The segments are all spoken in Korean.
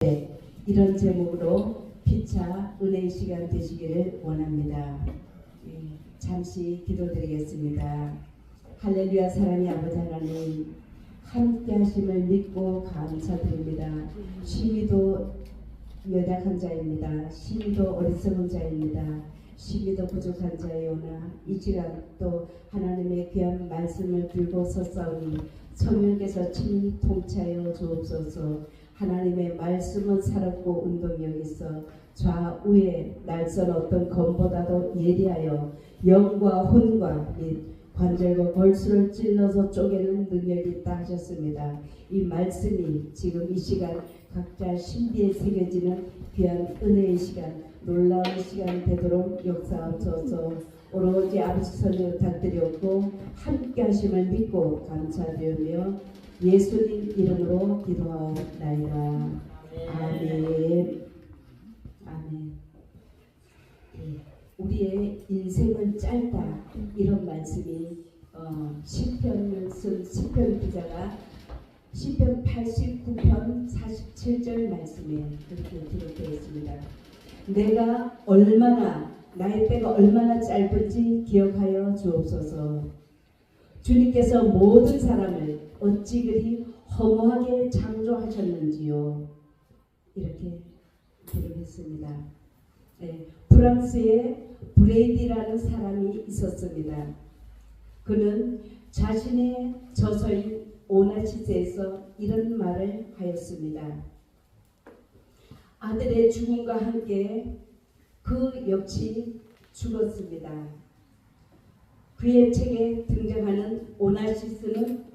예배 이런 제목으로 피차 은혜의 시간 되시기를 원합니다. 잠시 기도드리겠습니다. 할렐루야. 사랑의 아버지 하나님, 함께 하심을 믿고 감사드립니다. 심히도 연약한 자입니다. 심히도 어리석은 자입니다. 심히도 부족한 자이오나 이 시간 또 하나님의 귀한 말씀을 들고 섰사오니 성령께서 친히 통치하여 주옵소서. 하나님의 말씀은 살았고 운동력이 있어 좌우에 날선 어떤 검보다도 예리하여 영과 혼과 및 관절과 골수를 찔러서 쪼개는 능력이 있다 하셨습니다. 이 말씀이 지금 이 시간 각자 신비에 새겨지는 귀한 은혜의 시간, 놀라운 시간 되도록 역사하옵소서. 오로지 아버지 선을 부탁드렸고 함께 하심을 믿고 감사드리며 예수님 이름으로 기도하옵나이다. 아멘. 아멘. 우리의 인생은 짧다, 이런 말씀이 시편을 쓴 시편 기자가 시편 89편 47절 말씀에 그렇게 기록되어 있습니다. 내가 나의 때가 얼마나 짧은지 기억하여 주옵소서. 주님께서 모든 사람을 어찌 그리 허무하게 창조하셨는지요. 이렇게 기록했습니다. 네, 프랑스에 브레이디라는 사람이 있었습니다. 그는 자신의 저서인 오나시스에서 이런 말을 하였습니다. 아들의 죽음과 함께 그 역시 죽었습니다. 그의 책에 등장하는 오나시스는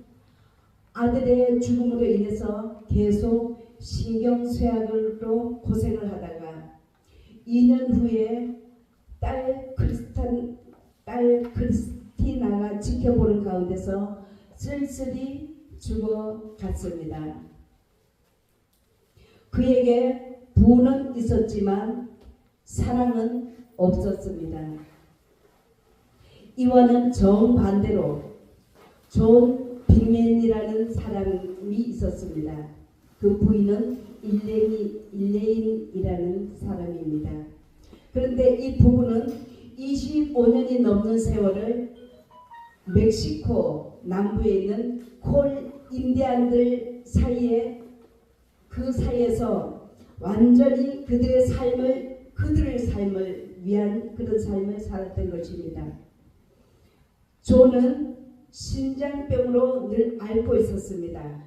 아들의 죽음으로 인해서 계속 신경쇠약으로 고생을 하다가 2년 후에 딸 크리스티나가 지켜보는 가운데서 쓸쓸히 죽어갔습니다. 그에게 부는 있었지만 사랑은 없었습니다. 이와는 정반대로 존 빅맨이라는 사람이 있었습니다. 그 부인은 일레인이라는 사람입니다. 그런데 이 부부는 25년이 넘는 세월을 멕시코 남부에 있는 콜 인디안들 사이에서 완전히 그들의 삶을 위한 그런 삶을 살았던 것입니다. 존은 신장병으로 늘 앓고 있었습니다.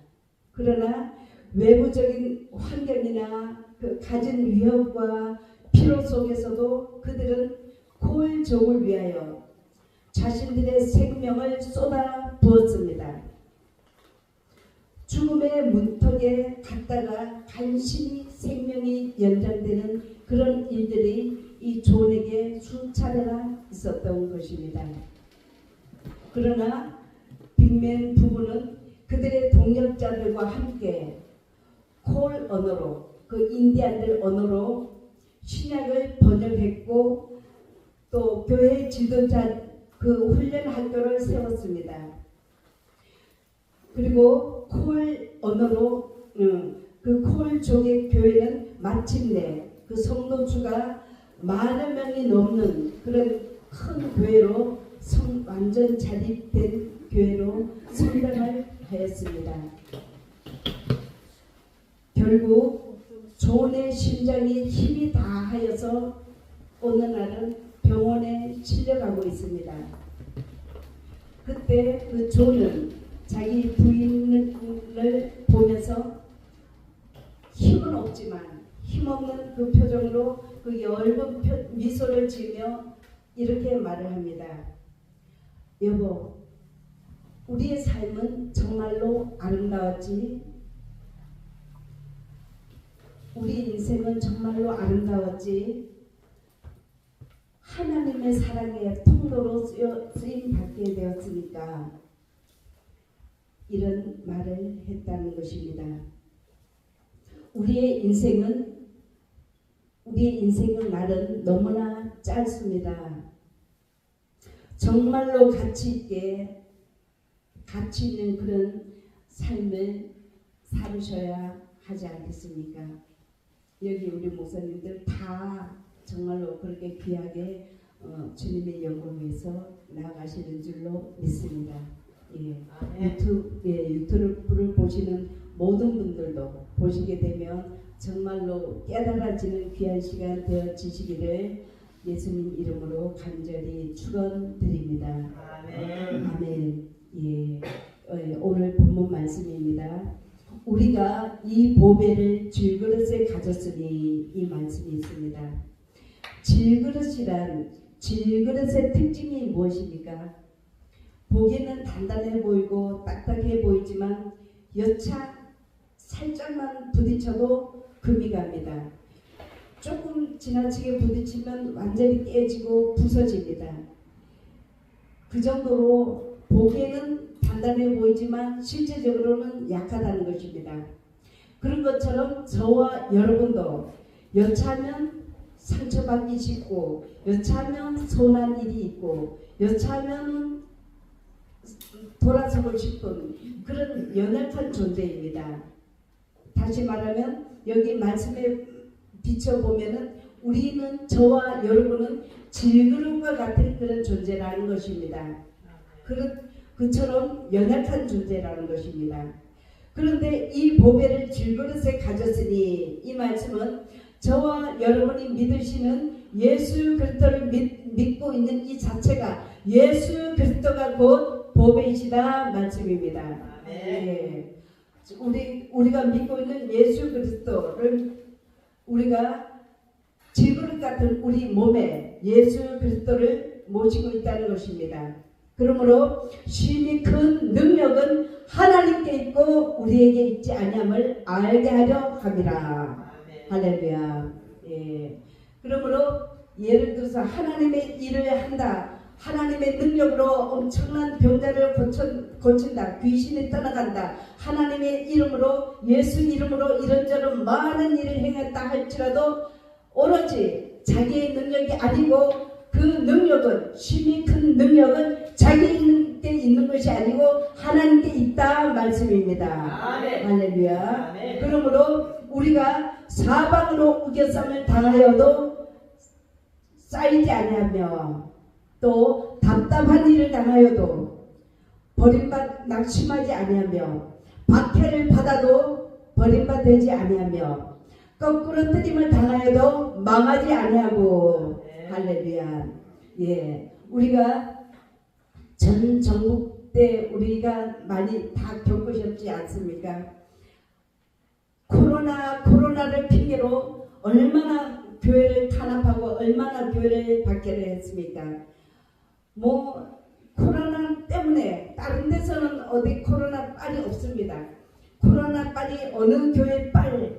그러나 외부적인 환경이나 그 가진 위협과 피로 속에서도 그들은 콜족을 위하여 자신들의 생명을 쏟아 부었습니다. 죽음의 문턱에 갔다가 간신히 생명이 연장되는 그런 일들이 이 존에게 수차례나 있었던 것입니다. 그러나 빅맨 부부는 그들의 동역자들과 함께 콜 언어로, 그 인디안들 언어로 신약을 번역했고 또 교회 지도자 그 훈련 학교를 세웠습니다. 그리고 콜 언어로 그 콜족의 교회는 마침내 그 성도수가 10,000명이 넘는 그런 큰 교회로 완전 자립된 교회로 성장을 하였습니다. 결국 존의 심장이 힘이 다하여서 어느 날은 병원에 실려가고 있습니다. 그때 그 존은 자기 부인을 보면서 힘은 없지만 힘없는 그 표정으로 그 엷은 미소를 지으며 이렇게 말을 합니다. 여보, 우리의 삶은 정말로 아름다웠지? 우리 인생은 정말로 아름다웠지? 하나님의 사랑의 통로로 쓰임받게 되었으니까 이런 말을 했다는 것입니다. 우리의 인생은 날은 너무나 짧습니다. 정말로 가치 있는 그런 삶을 살으셔야 하지 않겠습니까? 여기 우리 목사님들 다 정말로 그렇게 귀하게 주님의 영광을 위해서 나아가시는 줄로 믿습니다. 예. 유튜브를 보시는 모든 분들도 보시게 되면 정말로 깨달아지는 귀한 시간 되어지시기를 예수님 이름으로 간절히 축원드립니다. 아멘. 아멘. 예. 오늘 본문 말씀입니다. 우리가 이 보배를 질그릇에 가졌으니 이 말씀이 있습니다. 질그릇의 특징이 무엇입니까? 보기에는 단단해 보이고 딱딱해 보이지만 여차 살짝만 부딪혀도 금이 갑니다. 조금 지나치게 부딪히면 완전히 깨지고 부서집니다. 그 정도로 보기에는 단단해 보이지만 실제적으로는 약하다는 것입니다. 그런 것처럼 저와 여러분도 여차하면 상처받기 쉽고 여차하면 서운한 일이 있고 여차하면 돌아서고 싶은 그런 연약한 존재입니다. 다시 말하면 여기 말씀에 비춰보면은 우리는 저와 여러분은 질그릇과 같은 그런 존재라는 것입니다. 그처럼 연약한 존재라는 것입니다. 그런데 이 보배를 질그릇에 가졌으니 이 말씀은 저와 여러분이 믿으시는 예수 그리스도를 믿고 있는 이 자체가 예수 그리스도가 곧 보배이시다 말씀입니다. 네. 우리가 믿고 있는 예수 그리스도를 우리가 질그릇 같은 우리 몸에 예수 그리스도를 모시고 있다는 것입니다. 그러므로 심히 큰 능력은 하나님께 있고 우리에게 있지 아니함을 알게 하려 함이라. 할렐루야. 예. 그러므로 예를 들어서 하나님의 일을 한다. 하나님의 능력으로 엄청난 병자를 고친다. 귀신이 떠나간다. 하나님의 이름으로 예수 이름으로 이런저런 많은 일을 행했다 할지라도 오로지 자기의 능력이 아니고 그 능력은 심히 큰 능력은 자기에게 있는 것이 아니고 하나님께 있다 말씀입니다. 아멘. 할렐루야. 아멘. 그러므로 우리가 사방으로 우겨쌈을 당하여도 쌓이지 아니하며 또 답답한 일을 당하여도 낙심하지 아니하며 박해를 받아도 버림받지 아니하며 거꾸로 뜨림을 당하여도 망하지 아니하고 할렐루야. 예, 우리가 전 전국 때 우리가 많이 다 겪으셨지 않습니까? 코로나를 핑계로 얼마나 교회를 탄압하고 얼마나 교회를 박해를 했습니까? 코로나 때문에 다른 데서는 어디 코로나 빨이 없습니다. 코로나 빨이 어느 교회 빨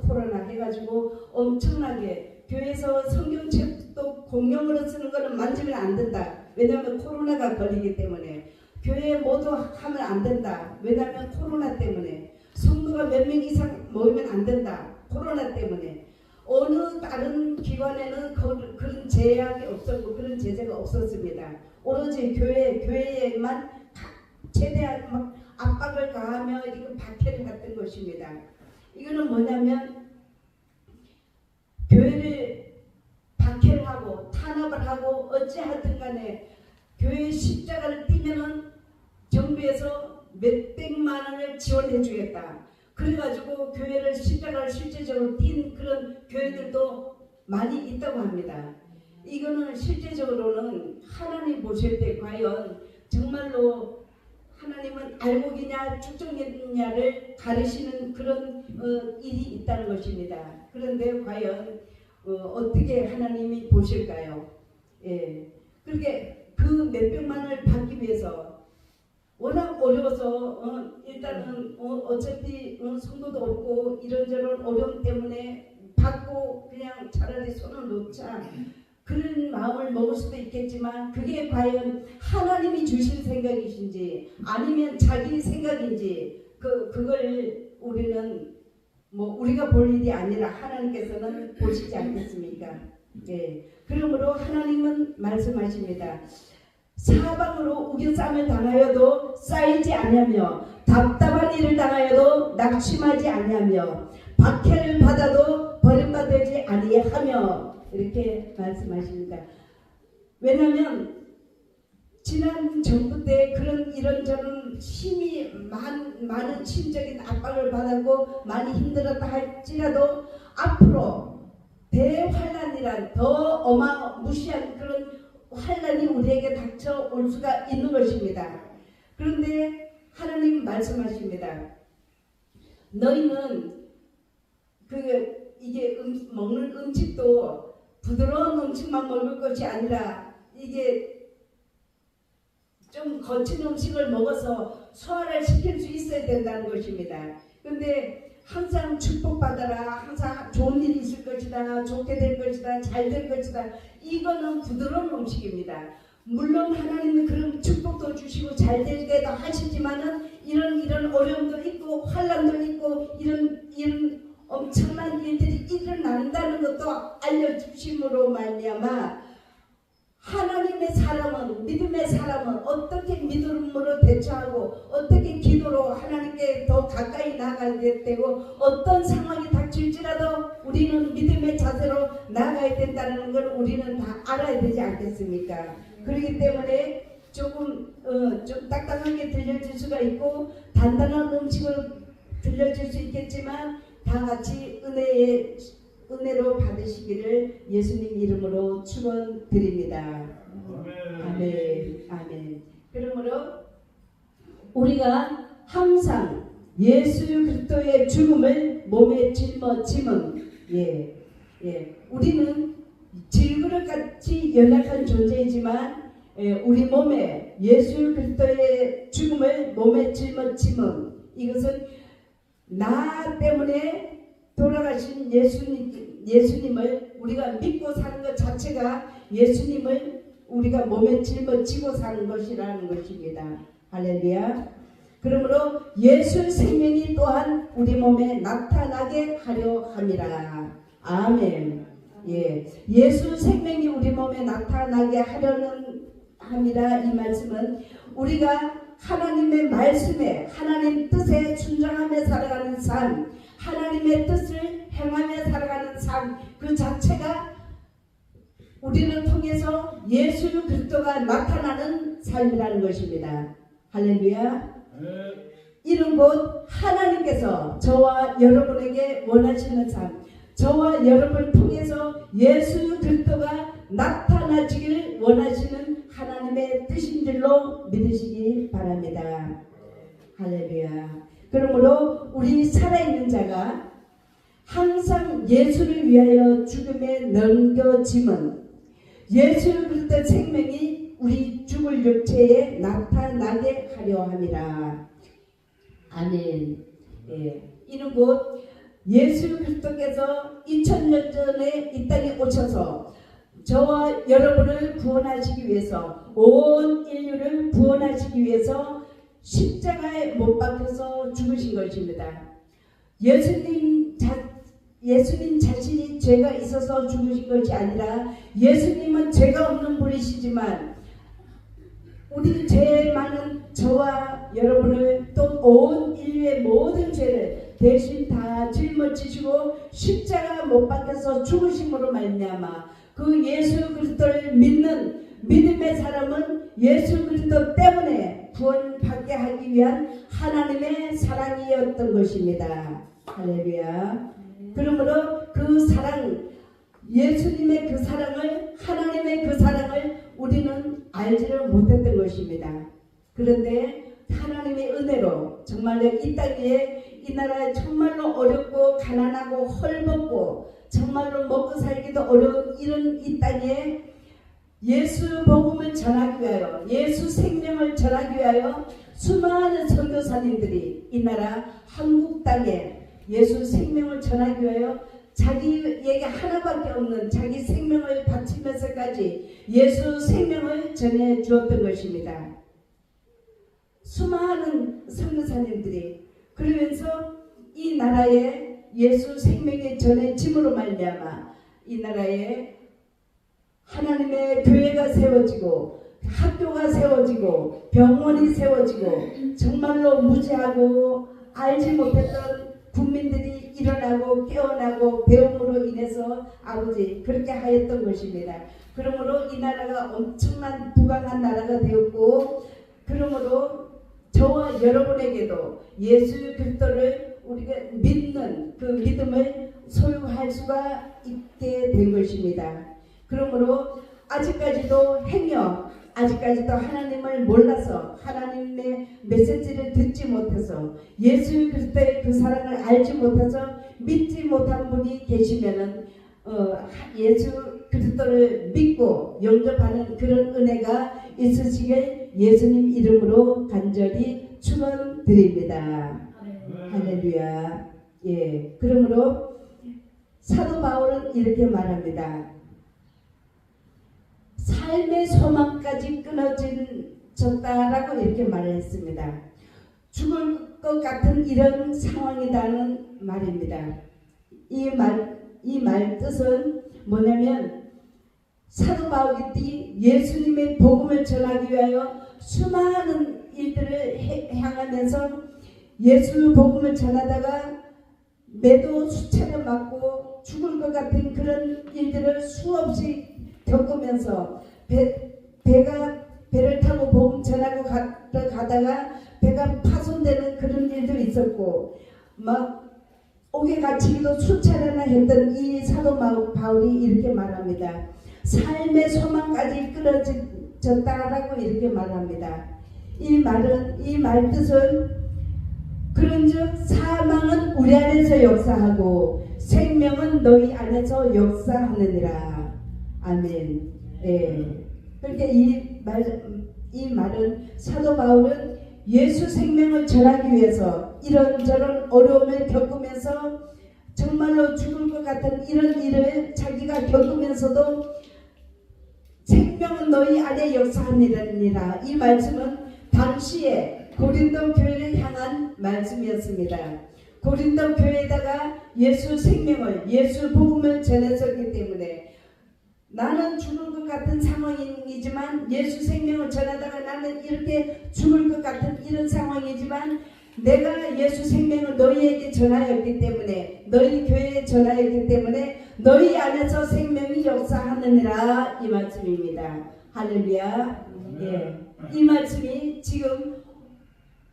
코로나 해가지고 엄청나게 교회에서 성경책도 공용으로 쓰는 거는 만지면 안 된다. 왜냐하면 코로나가 걸리기 때문에 교회 모두 하면 안 된다. 왜냐하면 코로나 때문에 성도가 몇 명 이상 모이면 안 된다. 코로나 때문에 어느 다른 기관에는 그런 제약이 없었고 그런 제재가 없었습니다. 오로지 교회에만 최대한 막 압박을 가하며 이거 박해를 했던 것입니다. 이거는 뭐냐면 교회를 박해를 하고 탄압을 하고 어찌하든 간에 교회 십자가를 띄면은 정부에서 몇백만 원을 지원해 주겠다. 그래가지고 교회를 십자가를 실제적으로 띈 그런 교회들도 많이 있다고 합니다. 이거는 실제적으로는 하나님 보실 때 과연 정말로 하나님은 알곡이냐 축적이냐를 가르시는 그런 일이 있다는 것입니다. 그런데 과연 어떻게 하나님이 보실까요? 예, 그렇게 그 몇백만 원을 받기 위해서 워낙 어려워서 일단은 어차피 성도도 없고 이런저런 어려움 때문에 받고 그냥 차라리 손을 놓자 그런 마음을 먹을 수도 있겠지만 그게 과연 하나님이 주신 생각이신지 아니면 자기 생각인지 그걸 우리는 우리가 볼 일이 아니라 하나님께서는 보시지 않겠습니까? 예. 그러므로 하나님은 말씀하십니다. 사방으로 우겨쌈을 당하여도 쌓이지 아니하며 답답한 일을 당하여도 낙심하지 아니하며 박해를 받아도 버림받지 아니하며 이렇게 말씀하십니다. 왜냐하면 지난 정부 때 그런 이런저런 힘이 많은 심적인 압박을 받았고 많이 힘들었다 할지라도 앞으로 대환란이란 더 어마무시한 그런 환란이 우리에게 닥쳐올 수가 있는 것입니다. 그런데 하나님 말씀하십니다. 너희는 이게 먹는 음식도 부드러운 음식만 먹을 것이 아니라 이게 좀 거친 음식을 먹어서 소화를 시킬 수 있어야 된다는 것입니다. 그런데 항상 축복받아라, 항상 좋은 일이 있을 것이다, 좋게 될 것이다, 잘 될 것이다, 이거는 부드러운 음식입니다. 물론 하나님은 그런 축복도 주시고 잘 되게도 하시지만은 이런 어려움도 있고 환란도 있고 이런 엄청난 일들이 일어난다는 것도 알려주심으로 말미암아 하나님의 사람은, 믿음의 사람은 어떻게 믿음으로 대처하고 어떻게 기도로 하나님께 더 가까이 나가야 되고 어떤 상황이 닥칠지라도 우리는 믿음의 자세로 나가야 된다는 걸 우리는 다 알아야 되지 않겠습니까? 그렇기 때문에 좀 딱딱하게 들려질 수가 있고 단단한 음식을 들려질 수 있겠지만 다 같이 은혜로 받으시기를 예수님 이름으로 축원드립니다. 아멘. 아멘. 그러므로 우리가 항상 예수 그리스도의 죽음을 몸에 짊어짐은 우리는 질그릇같이 연약한 존재이지만 우리 몸에 예수 그리스도의 죽음을 몸에 짊어짐은 이것은 나 때문에 돌아가신 예수님을 우리가 믿고 사는 것 자체가 예수님을 우리가 몸에 짊어지고 사는 것이라는 것입니다. 할렐루야. 그러므로 예수 생명이 또한 우리 몸에 나타나게 하려 함이라. 아멘. 예수 생명이 우리 몸에 나타나게 하려는 함이라. 이 말씀은 우리가 하나님의 말씀에 하나님 뜻에 순종하며 살아가는 삶, 하나님의 뜻을 행하며 살아가는 삶 그 자체가 우리를 통해서 예수 그리스도가 나타나는 삶이라는 것입니다. 할렐루야. 이는 곧 하나님께서 저와 여러분에게 원하시는 삶, 저와 여러분을 통해서 예수 그리스도가 나타나시길 원하시는 하나님의 뜻인 줄로 믿으시기 바랍니다. 할렐루야. 그러므로 우리 살아있는 자가 항상 예수를 위하여 죽음에 넘겨짐은 예수 그리스도 생명이 우리 죽을 육체에 나타나게 하려 함이라. 아멘. 이는 곧 예수 그리스도께서 2000년 전에 이 땅에 오셔서 저와 여러분을 구원하시기 위해서 온 인류를 구원하시기 위해서 십자가에 못 박혀서 죽으신 것입니다. 예수님 자신이 죄가 있어서 죽으신 것이 아니라 예수님은 죄가 없는 분이시지만 우리 죄 많은 저와 여러분을 또 온 인류의 모든 죄를 대신 다 짊어지시고 십자가 못 박혀서 죽으심으로 말미암아 그 예수 그리스도를 믿는 믿음의 사람은 예수 그리스도 때문에 구원받게 하기 위한 하나님의 사랑이었던 것입니다. 할렐루야. 그러므로 그 사랑, 예수님의 그 사랑을, 하나님의 그 사랑을 우리는 알지를 못했던 것입니다. 그런데 하나님의 은혜로 정말로 이 땅에 이 나라에 정말로 어렵고 가난하고 헐벗고 정말로 먹고 살기도 어려운 이런 이 땅에 예수 복음을 전하기 위하여 예수 생명을 전하기 위하여 수많은 선교사님들이 이 나라 한국 땅에 예수 생명을 전하기 위하여 자기에게 하나밖에 없는 자기 생명을 바치면서까지 예수 생명을 전해 주었던 것입니다. 수많은 선교사님들이 그러면서 이 나라에 예수 생명의 전해짐으로 말미암아 이 나라에 하나님의 교회가 세워지고 학교가 세워지고 병원이 세워지고 정말로 무지하고 알지 못했던 국민들이 일어나고 깨어나고 배움으로 인해서 아버지 그렇게 하였던 것입니다. 그러므로 이 나라가 엄청난 부강한 나라가 되었고, 그러므로 저와 여러분에게도 예수 그리스도를 우리가 믿는 그 믿음을 소유할 수가 있게 된 것입니다. 그러므로 아직까지도 아직까지도 하나님을 몰라서 하나님의 메시지를 듣지 못해서 예수 그리스도의 그 사랑을 알지 못해서 믿지 못한 분이 계시면은 예수 그리스도를 믿고 영접하는 그런 은혜가 있으시길 예수님 이름으로 간절히 축원드립니다. 할렐루야. 예, 그러므로 사도 바울은 이렇게 말합니다. 삶의 소망까지 끊어졌다라고 이렇게 말을 했습니다. 죽을 것 같은 이런 상황이라는 말입니다. 이 말 뜻은 뭐냐면, 사도 바울이 예수님의 복음을 전하기 위하여 수많은 일들을 향하면서 예수 복음을 전하다가 매도 수차례 맞고 죽을 것 같은 그런 일들을 수없이 겪으면서 배를 타고 복음 전하고 가다가 배가 파손되는 그런 일도 있었고, 막 옥에 갇히기도 수차례나 했던 이 사도 바울이 이렇게 말합니다. 삶의 소망까지 끊어졌다라고 이렇게 말합니다. 이 말 뜻은, 그런즉 사망은 우리 안에서 역사하고 생명은 너희 안에서 역사하느니라. 아멘. 예. 그러니까 이 말은 사도 바울은 예수 생명을 전하기 위해서 이런저런 어려움을 겪으면서 정말로 죽을 것 같은 이런 일을 자기가 겪으면서도 생명은 너희 안에 역사하느니라. 이 말씀은 당시에 고린도 교회를 향한 말씀이었습니다. 고린도 교회에다가 예수 생명을, 예수 복음을 전했었기 때문에 나는 죽을 것 같은 상황이지만, 예수 생명을 전하다가 나는 이렇게 죽을 것 같은 이런 상황이지만, 내가 예수 생명을 너희에게 전하였기 때문에, 너희 교회에 전하였기 때문에 너희 안에서 생명이 역사하느니라. 이 말씀입니다. 할렐루야. 예. 이 말씀이 지금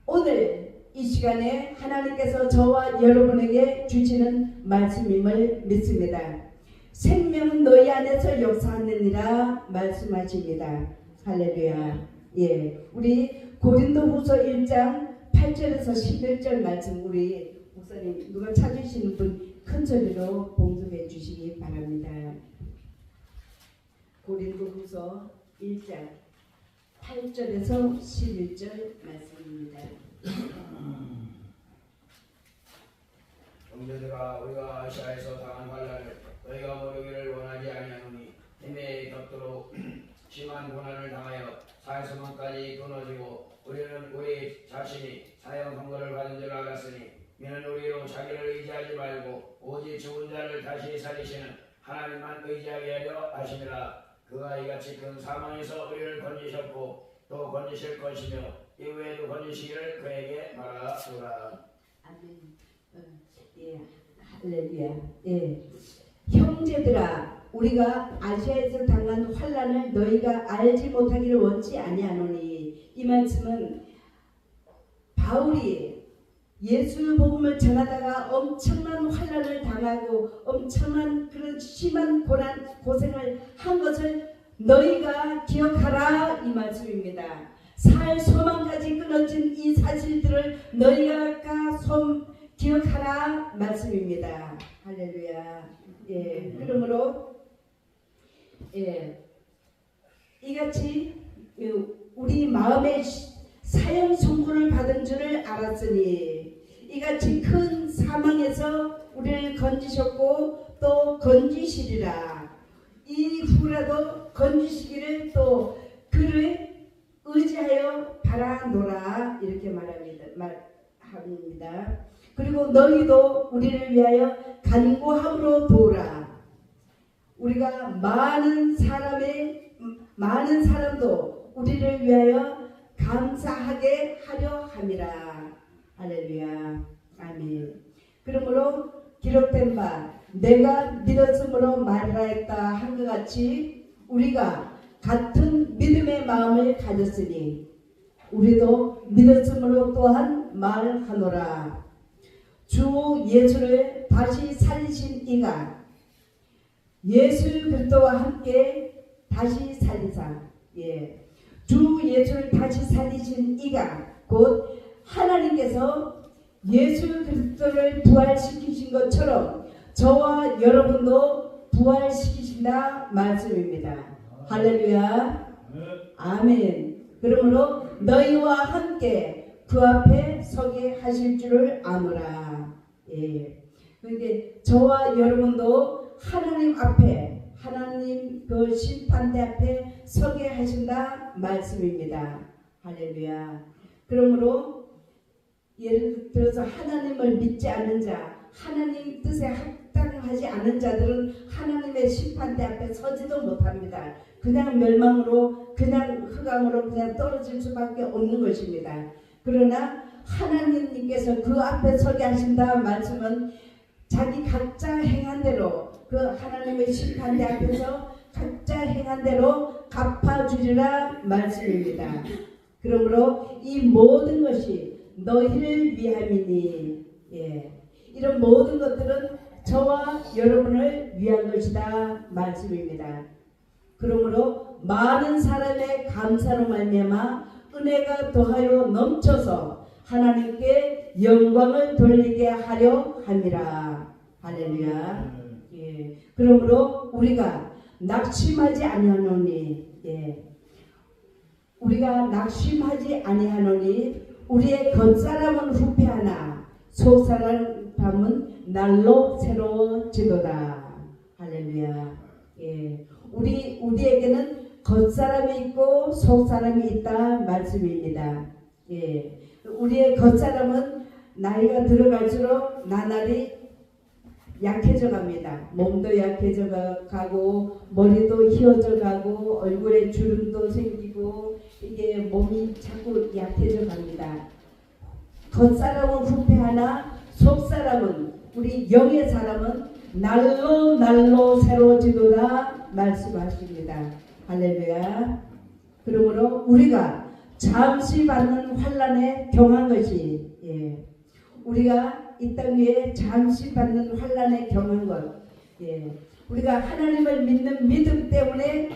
오늘 이 시간에 하나님께서 저와 여러분에게 주시는 말씀임을 믿습니다. 생명은 너희 안에서 역사하느니라 말씀하십니다. 할렐루야. 예, 우리 고린도후서 1장 8절에서 11절 말씀, 우리 목사님 누가 찾으시는 분 큰 소리로 봉독해 주시기 바랍니다. 고린도후서 1장 8절에서 11절 말씀입니다. 형제들아, 우리가 아시아에서 당한 환난을 너희가 모르기를 원하지 아니하노니, 힘에 겹도록 심한 고난을 당하여 사회소망까지 끊어지고, 우리는 우리 자신이 사형 선고를 받은 줄 알았으니, 이는 우리로 자기를 의지하지 말고 오직 죽은 자를 다시 살리시는 하나님만 의지하게 하려 하시니라. 그가 이같이 큰 사망에서 우리를 건지셨고 또 건지실 것이며 이후에도 건지시기를 그에게 말하노라. 아멘. 예, 할렐루야. 예, 형제들아, 우리가 아시아에서 당한 환난을 너희가 알지 못하기를 원치 아니하노니. 이 말씀은 바울이 예수 복음을 전하다가 엄청난 환난을 당하고 엄청난 그런 심한 고생을 한 것을 너희가 기억하라. 이 말씀입니다. 살 소망까지 끊어진 이 사실들을 너희가 기억하라 말씀입니다. 할렐루야. 예, 그러므로 이같이 우리 마음에 사형 선고를 받은 줄을 알았으니, 이같이 큰 사망에서 우리를 건지셨고 또 건지시리라. 이후라도 건지시기를 또 그를 의지하여 바라노라. 이렇게 말합니다. 그리고 너희도 우리를 위하여 간구함으로 도우라. 우리가 많은 사람도 우리를 위하여 감사하게 하려 함이라. 할렐루야. 아멘. 그러므로 기록된 바 내가 믿었으므로 말하였다 한 것 같이 우리가 같은 믿음의 마음을 가졌으니 우리도 믿었으므로 또한 말하노라. 주 예수를 다시 살리신 이가 예수 그리스도와 함께 다시 살리사 주 예수를 다시 살리신 이가 곧 하나님께서 예수 그리스도를 부활시키신 것처럼 저와 여러분도 부활시키신다 말씀입니다. 할렐루야. 아멘. 그러므로 너희와 함께 그 앞에 서게 하실 줄을 아노라. 그런데 저와 여러분도 하나님 앞에 하나님 그 심판대 앞에 서게 하신다 말씀입니다. 할렐루야. 그러므로 예를 들어서 하나님을 믿지 않는 자, 하나님 뜻에 합당하지 않은 자들은 하나님의 심판대 앞에 서지도 못합니다. 그냥 멸망으로, 그냥 흑암으로 그냥 떨어질 수밖에 없는 것입니다. 그러나 하나님께서 그 앞에 서게 하신다 말씀은 자기 각자 행한 대로 그 하나님의 심판대 앞에서 각자 행한 대로 갚아주리라 말씀입니다. 그러므로 이 모든 것이 너희를 위함이니 이런 모든 것들은 저와 여러분을 위한 것이다 말씀입니다. 그러므로 많은 사람의 감사로 말미암아 은혜가 더하여 넘쳐서 하나님께 영광을 돌리게 하려 함이라. 할렐루야. 그러므로 우리가 낙심하지 아니하노니 우리가 낙심하지 아니하노니 우리의 겉사람은 후패하나 속사람은 날로 새로워지도다. 할렐루야. 우리에게는 겉사람이 있고 속사람이 있다 말씀입니다. 우리의 겉사람은 나이가 들어갈수록 나날이 약해져 갑니다. 몸도 약해져 가고 머리도 휘어져 가고 얼굴에 주름도 생기고 이게 몸이 자꾸 약해져 갑니다. 겉사람은 후패하나 속사람은 우리 영의 사람은 날로 새로워지도다 말씀하십니다. 할렐루야. 그러므로 우리가 잠시 받는 환난에 경한 것이 우리가 이 땅 위에 잠시 받는 환난에 경한 것 우리가 하나님을 믿는 믿음 때문에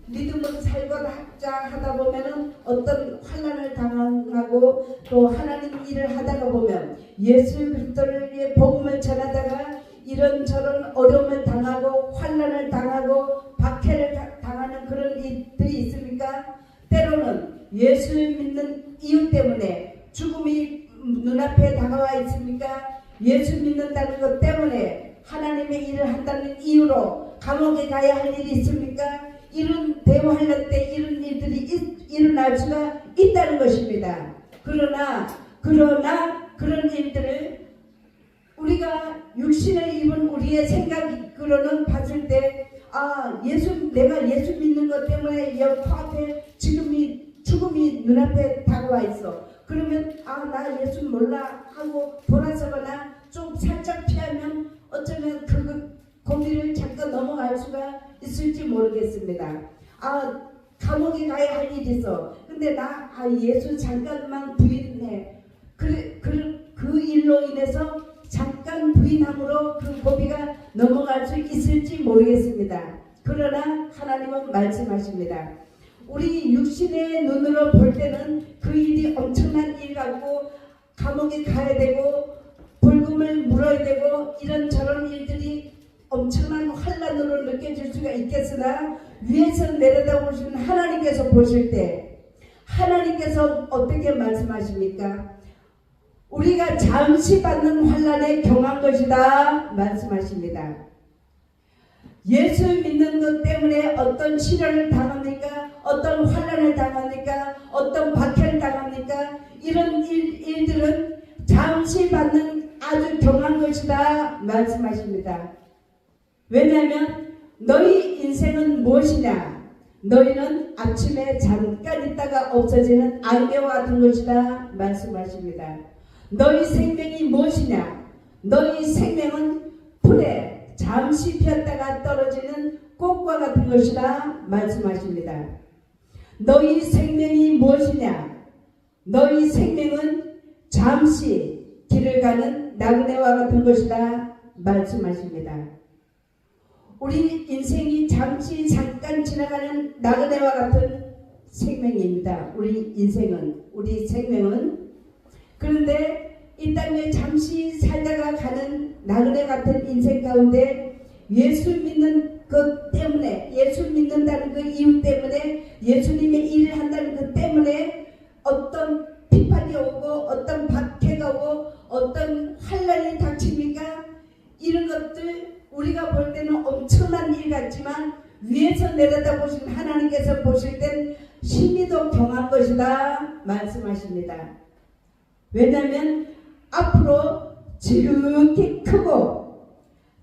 믿음으로 살고자 하다 보면은 어떤 환난을 당하고 또 하나님 일을 하다가 보면 예수 그리스도를 위해 복음을 전하다가 이런저런 어려움을 당하고 환난을 당하고 박해를 당하는 그런 일들이 있습니까? 때로는 예수를 믿는 이유 때문에 죽음이 눈앞에 다가와 있습니까? 예수 믿는다는 것 때문에 하나님의 일을 한다는 이유로 감옥에 가야 할 일이 있습니까? 이런 대환란 때 이런 일들이 일어날 수가 있다는 것입니다. 그러나 그런 일들을 우리가 육신을 입은 우리의 생각으로는 봤을 때 내가 예수 믿는 것 때문에 코앞에 죽음이 눈앞에 다가와 있어. 그러면 나 예수 몰라 하고 돌아서거나 좀 살짝 피하면 어쩌면 그 고비를 잠깐 넘어갈 수가 있을지 모르겠습니다. 감옥에 가야 할 일이 있어. 근데 나 예수 잠깐만 부인해. 그 일로 인해서 잠깐 부인함으로 그 고비가 넘어갈 수 있을지 모르겠습니다. 그러나 하나님은 말씀하십니다. 우리 육신의 눈으로 볼 때는 그 일이 엄청난 일 같고 감옥에 가야 되고 벌금을 물어야 되고 이런저런 일들이 엄청난 환난으로 느껴질 수가 있겠으나 위에서 내려다보시는 하나님께서 보실 때 하나님께서 어떻게 말씀하십니까? 우리가 잠시 받는 환난에 경한 것이다 말씀하십니다. 예수 믿는 것 때문에 어떤 시련을 당합니까? 어떤 환난을 당합니까? 어떤 박해를 당합니까? 이런 일들은 잠시 받는 아주 경한 것이다 말씀하십니다. 왜냐하면 너희 인생은 무엇이냐? 너희는 아침에 잠깐 있다가 없어지는 안개와 같은 것이다 말씀하십니다. 너희 생명이 무엇이냐? 너희 생명은 풀에 잠시 피었다가 떨어지는 꽃과 같은 것이다 말씀하십니다. 너희 생명이 무엇이냐? 너희 생명은 잠시 길을 가는 나그네와 같은 것이다 말씀하십니다. 우리 인생이 잠시 잠깐 지나가는 나그네와 같은 생명입니다. 우리 인생은, 우리 생명은. 그런데 이 땅에 잠시 살다가 가는 나그네 같은 인생 가운데 예수 믿는 것 때문에, 예수 믿는다는 그 이유 때문에, 예수님의 일을 한다는 것 때문에 어떤 비판이 오고 어떤 박해가 오고 어떤 환난이 닥칩니까? 이런 것들 우리가 볼 때는 엄청난 일 같지만 위에서 내려다보신 하나님께서 보실 땐 심히도 경한 것이다 말씀하십니다. 왜냐하면 앞으로 지극히 크고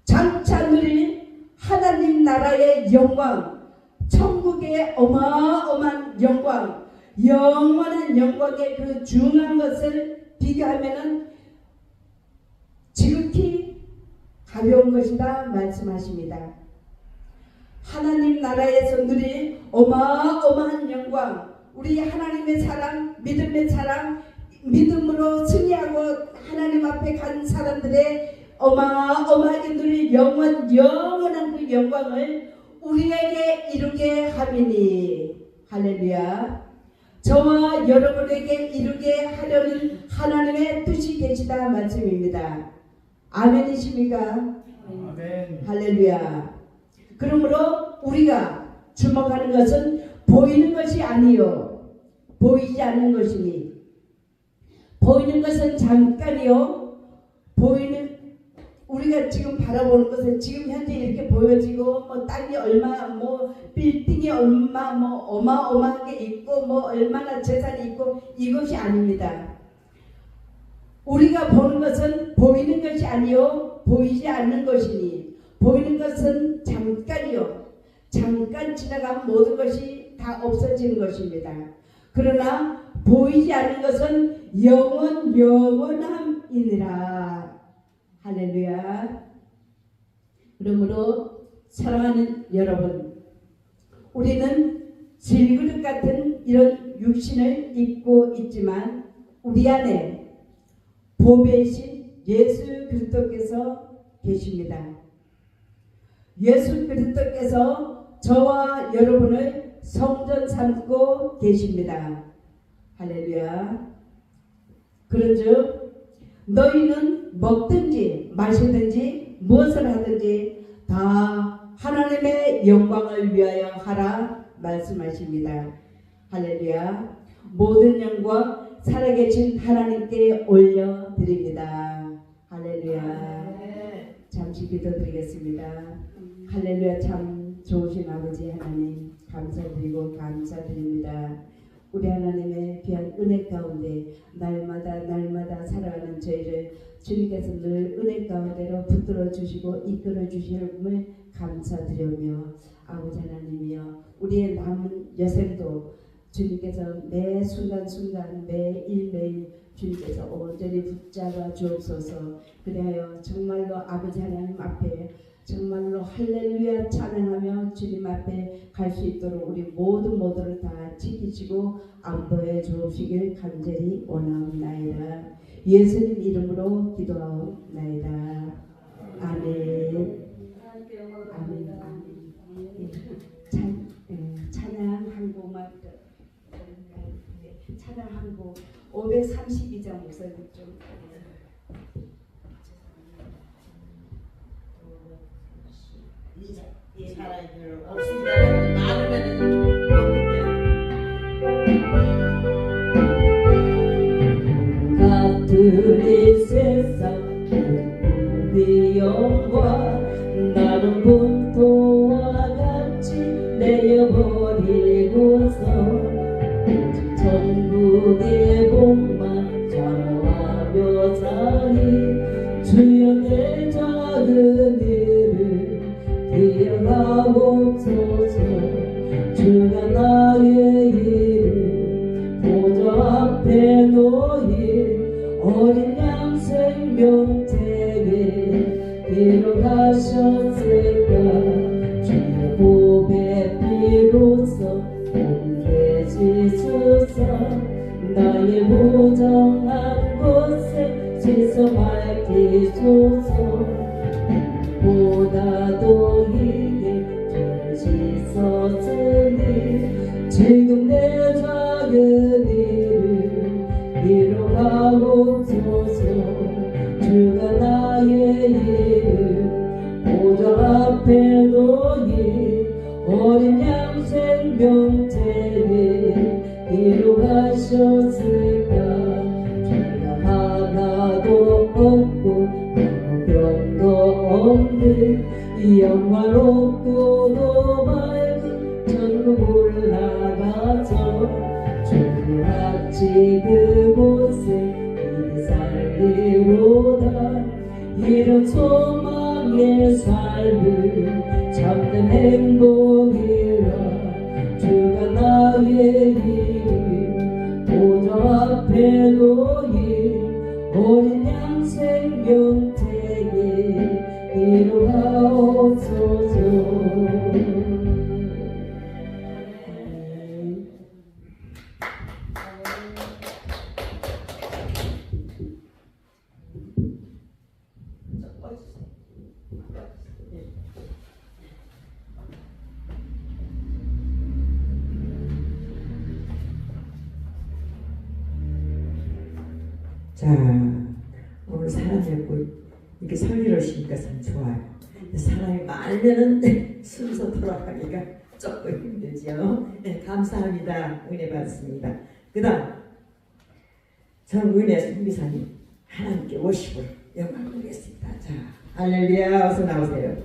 장차 누릴 하나님 나라의 영광, 천국의 어마어마한 영광, 영원한 영광의 그 중요한 것을 비교하면은 지극히 가벼운 것이다 말씀하십니다. 하나님 나라에서 누릴 어마어마한 영광, 우리 하나님의 사랑, 믿음의 사랑, 믿음으로 승리하고 하나님 앞에 간 사람들의 어마어마하게 누릴 영원한 그 영광을 우리에게 이루게 함이니 할렐루야. 저와 여러분에게 이루게 하려는 하나님의 뜻이 계시다 말씀입니다. 아멘이십니까? 아멘. 할렐루야. 그러므로 우리가 주목하는 것은 보이는 것이 아니요 보이지 않는 것이니, 보이는 것은 잠깐이요, 보이는 우리가 지금 바라보는 것은 지금 현재 이렇게 보여지고 뭐 땅이 얼마, 뭐 빌딩이 얼마, 뭐 어마어마하게 있고 뭐 얼마나 재산이 있고 이것이 아닙니다. 우리가 보는 것은 보이는 것이 아니요 보이지 않는 것이니, 보이는 것은 잠깐이요, 잠깐 지나가면 모든 것이 다 없어지는 것입니다. 그러나 보이지 않는 것은 영원함이니라. 할렐루야. 그러므로 사랑하는 여러분, 우리는 질그릇 같은 이런 육신을 입고 있지만 우리 안에 보배이신 예수 그리스도께서 계십니다. 예수 그리스도께서 저와 여러분을 성전 삼고 계십니다. 할렐루야. 그런즉 너희는 먹든지 마시든지 무엇을 하든지 다 하나님의 영광을 위하여 하라 말씀하십니다. 할렐루야. 모든 영광 살아계신 하나님께 올려드립니다. 할렐루야. 잠시 기도드리겠습니다. 할렐루야. 참 좋으신 아버지 하나님 감사드리고 감사드립니다. 우리 하나님의 귀한 은혜 가운데 날마다 살아가는 저희를 주님께서 늘 은혜 가운데로 붙들어 주시고 이끌어 주시는 감사드리며, 아버지 하나님이여, 우리의 남은 여생도 주님께서 매 순간순간 매일 주님께서 온전히 붙잡아 주옵소서. 그리하여 정말로 아버지 하나님 앞에 정말로 할렐루야 찬양하며 주님 앞에 갈 수 있도록 우리 모두를 다 지키시고 안보해 주옵시길 간절히 원하옵나이다. 예수님 이름으로 기도하옵나이다. 아멘. 아멘. 찬양 한 곡만, 찬양 한 곡 532장 목소리 좀. 이 사람이 별로 없습니다. 많으면은 가투리 세상 우리 영과 나는 본토와 같이 내려버리고서 천국의 복만 장화며 사니 주여 내 작은 일을 기억하옵소서. 주가 나의 일을 보좌 앞에 놓인 어린 양 생명책에 가셨을까 주의 보배 피로써 복되게 지소서 나의 무정한 곳에 지서 밝히소서 보다도 이게 죄를 씻었으니 지금 내 작은 일을 이뤄가옵소서 주가 나의 이름 보좌 앞에 놓인 어린 양 생명체에 이루가셨을까 죄가 하나도 없고 병도 없는 영화롭고도 맑은 천국 올라가서 주같이 그곳에 이리 살리로다 이런 소망의 삶을 참된 행복이라 주가 나의 이름 보좌 앞에 놓인 어린 양 생명체에 이루하옵소서. 자, 오늘 사람이 이렇게 설교하시니까 참 좋아요. 사람이 많으면 순서 돌아가기가 조금 힘들죠. 네, 감사합니다. 은혜 받습니다. 그 다음 정은혜 선비사님 하나님께 오시고 영광 드리겠습니다. 자, 할렐루야. 어서 나오세요.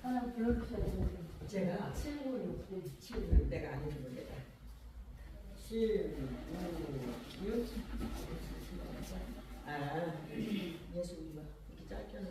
하나 불러주셔야 되는데 제가 796 내가 안 읽는 겁니다. 7, 9, 6 예수님과 이렇게 짧게 하는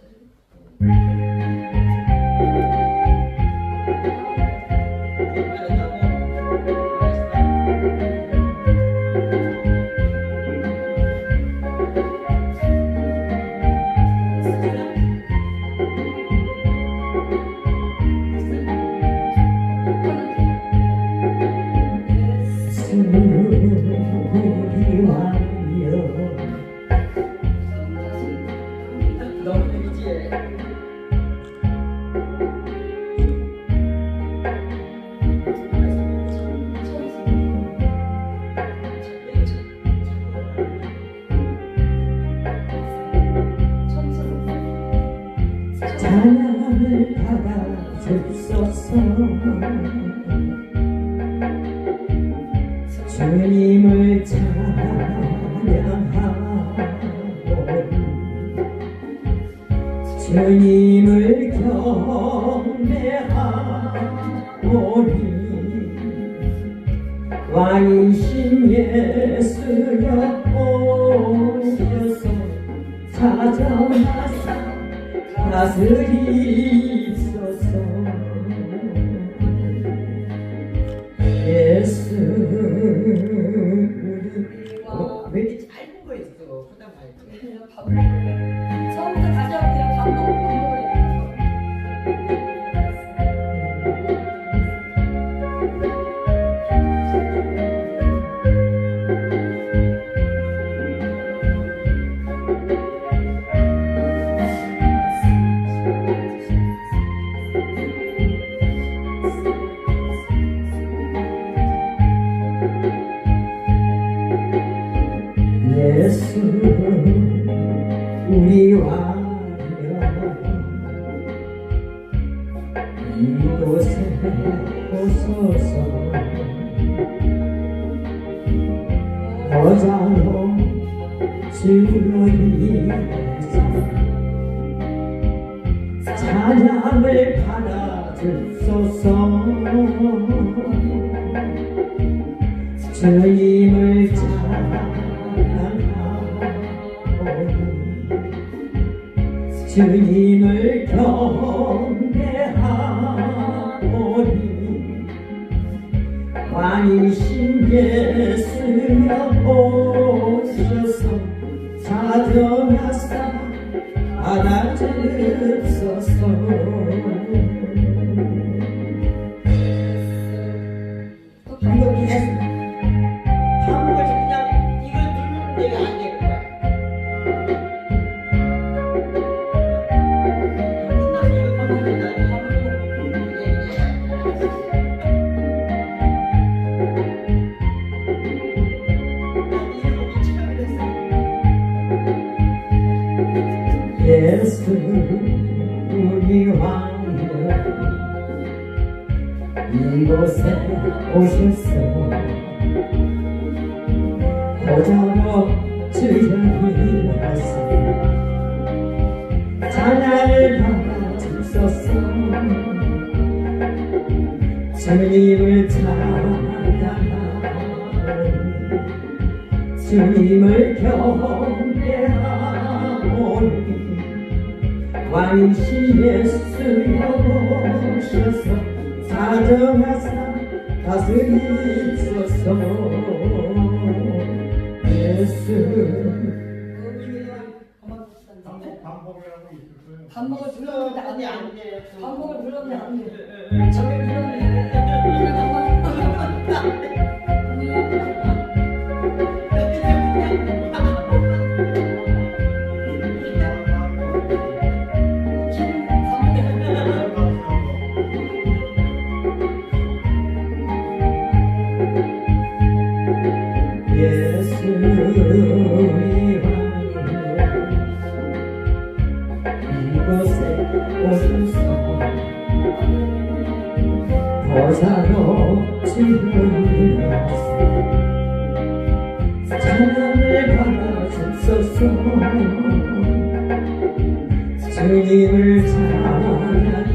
너무 느리지? 찬양을 받아 주소서 주님을 찬양하오니 주님을 경배하오니 왕이신 예수여 오셔서 찾아와서 다스리소서 예수 왜 이렇게 짧은 거 있어 하다 말고 그냥 밥을 먹을래. 처음부터 다시 하고 그냥 밥 먹을래. 예수 우리 왕여 이곳에 오소서 어장로 주님께서 찬양을 받아주소서 주님을 주님을 경배하오니 왕이신 예수여 오셔서 찾아와서 받아주소서 있었어. 이거 계속 반복해서 그냥 이걸 누르면 내가 안 되는 거야. 끝나면 이거 반복된다. 예수 우리 왕이여 이곳에 오셨어. 보자로 주를 하소. 찬양을 받아 주소서. 주님을 찬양하니 주님을 경배하오니 왕이신 예수여 오셔서 사정하사 다스리소서. 예수 반복을 불렀는데 안 돼. 안 돼. 반복을 불렀는데 안 돼. 저게 불렀는데. 예수 우리 왕이여 이곳에 오셔서 보사로 주를 하소. 찬양을 받아 주소서. 주님을 찬양하니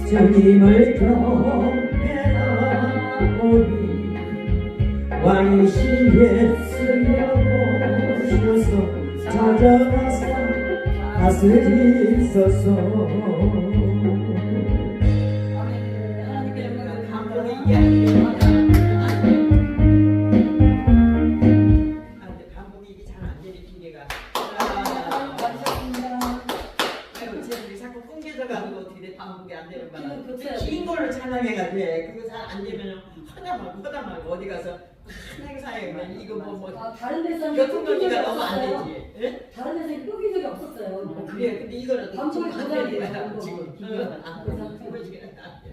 주님을 경배하오니 왕이신 예수여 오셔서 찾아가사 다스리소서. 하나님께 영광을 반복이 감사합니다. 이게 안 돼. 반복이 이게 잘 안 되는 기계가. 감사합니다. 아유, 쟤들이 자꾸 꿍겨져가지고 어떻게 돼 반복이 안 되는 거야. 그냥 고쳐야 긴 걸로 찬양해가 돼. 그거 잘 안 되면 허다 말고 어디 가서 큰 행사에 그냥 이거 뭐 아, 다른 데서는 교통정리가 너무 안 되지. 예? 다른 데서는 끄긴 적이 없었어요. 그래, 근데 이거는 반복을 안 조절해야 되는 돼요, 거야, 지금. 반복을. 안 돼.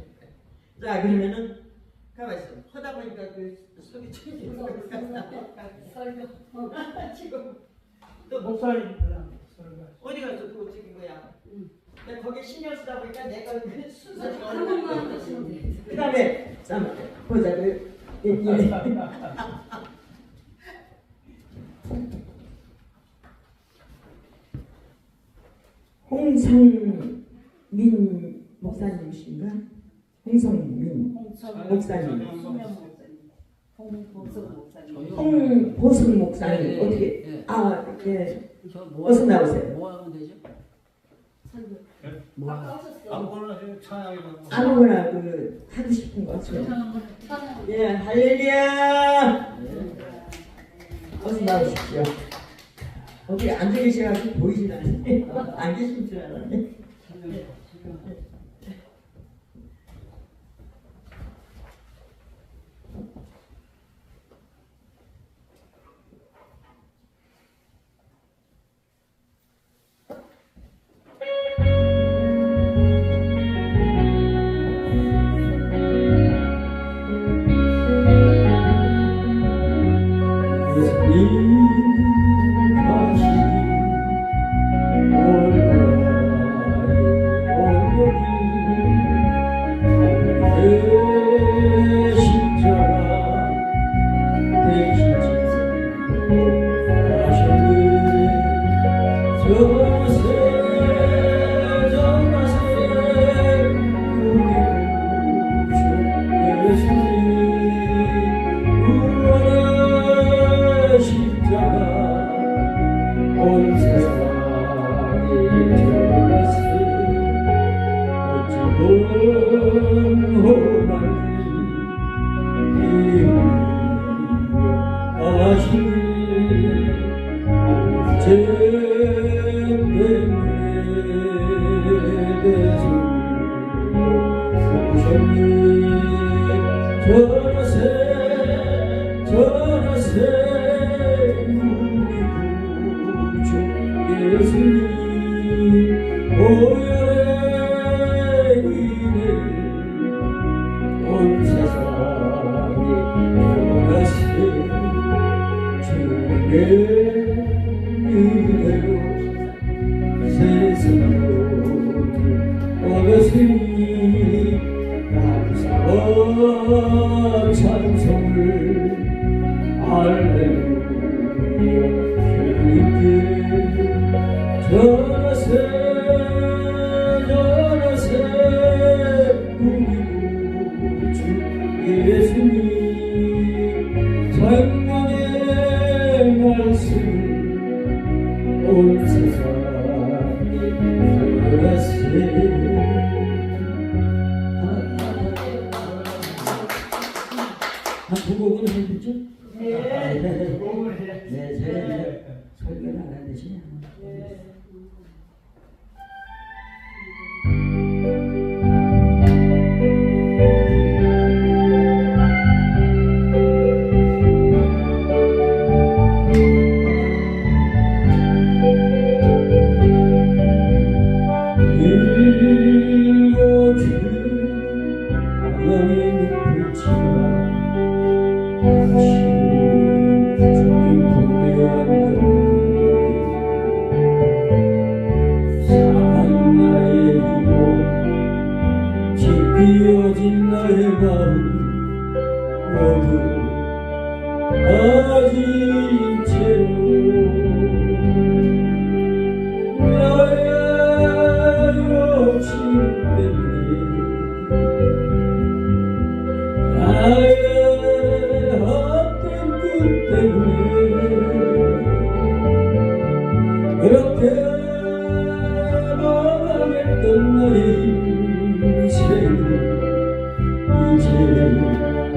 자, 그러면은 가만 있어. 하다 보니까 그 소리 좀 설교. 지금 또 목사님 어디 가서 그거 찍은 거야? 내가 거기에 신경 쓰다 보니까 내가 그 순서가 한 번만 하시면 돼. 그 다음에 참 보자 그 홍성민 목사님이신가? 홍성민 목사님, 홍보승 목사님 어떻게 어서 나오세요. 뭐 하면 되죠? 뭐 아까 하셨어요. 아무거나 찬양이라고. 아무거나 그 하고 싶은 거 하세요. 찬양. 예, 할렐루야. 어서 나오십시오. 어떻게 앉아 계셔가지고 보이진 않네. 안 계신 줄 알았네. 아시니 어째 때문에 예수님 오열의 은혜를 온 세상에 원하신 주의 은혜로 세상을 원하시니 감사와 찬송을 할렐루야 주님께 전하세 전하세 우리 주 예수님 생명의 말씀 온 세상에 전하세 두 곡은 해주죠? 네. 네, 제가 이제 설교를 안 하듯이. 비어진 나의 마음 모두 아진 채로 나의 욕심 때문에 나의 헛된 꿈 때문에 그렇게 망했던 나의 인생을 이제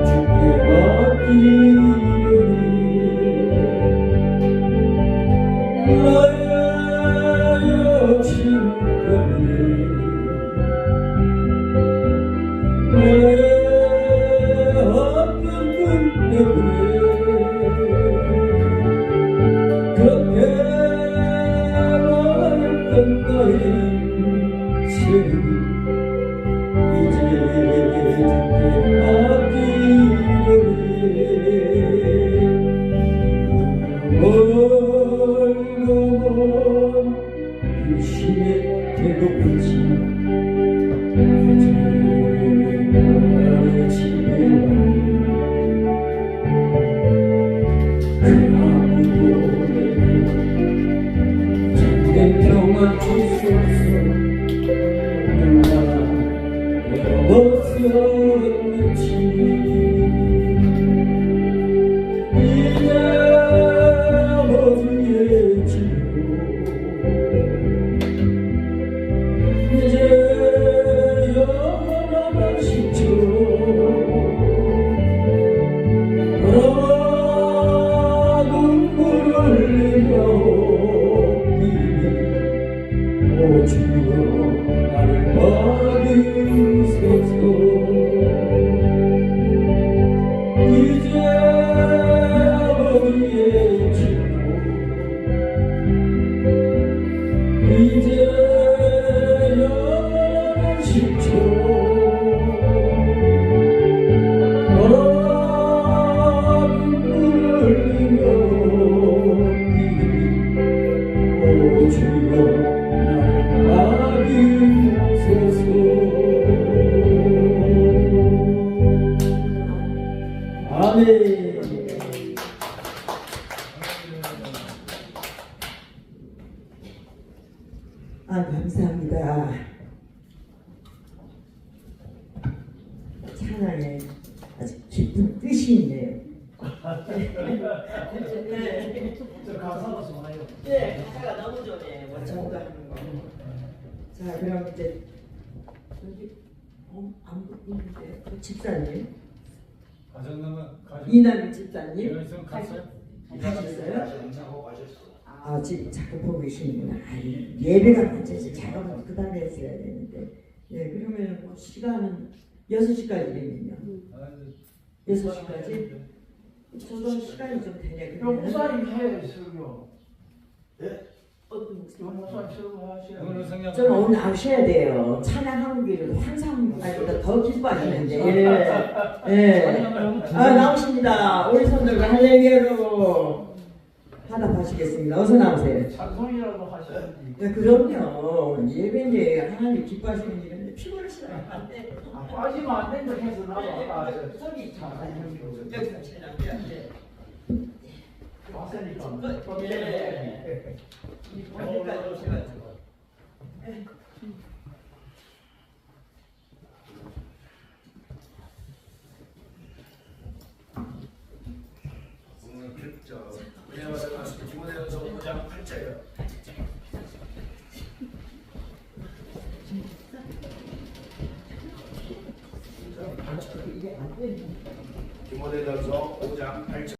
주께 맡기려니 나의 욕심 때문에 나의 헛된 꿈 때문에 그렇게 망했던 나의 인생을 이제 멀고 유심에 배고프지 그저 나의 집에 그 아무도 내게 참된 평안 줄 수 없어 누가 외로웠었는지 이제 어디에 지고 이제 영원한 시초 눈물을 흘리며 오 주여 나를 받으소서 이제 어디에 지고 이제 영원한 시초 눈물을 흘리며 오 주여 아멘. 감사합니다. 찬양에 아주 깊은 뜻이 있네요. 가사가 좋아요. 네, 가사가 너무 좋네요. 뭐 전도하는 거. 자, 그럼 이제 여기 안 보이는데 그 집사님, 이남희 집사님 가셨어요? 영상하고 가셨어. 아, 지금 자꾸 보고 계시는구나. 예배가 먼저지 작업은 그 다음에 했어야 되는데. 예, 그러면 뭐 시간은 6시까지거든요. 6시까지? 저도 시간이 좀 되네. 그러면 목사님 해요 설교. 예? 오늘 성령 좀 오늘 나오셔야 돼요. 찬양하는 게 항상 아니보다 더 기뻐하시는데. 예. 아, 나오십니다. 우리 손들과 할렐루야로 하답하시겠습니다. 어서 나오세요. 찬송이라도 하셔야지. 네, 그럼요. 예배인데 하나님 기뻐하시는 일인데 피곤하시다면 안 돼. 빠지면 안 된다 해서 나와. 저기 찬송이 여기서 지나가야 왔으니까. 예. 어디까지 오셔가지고. 오늘 은혜와 말씀 디모데전서 5장 8절이요. 디모데전서 5장 8절.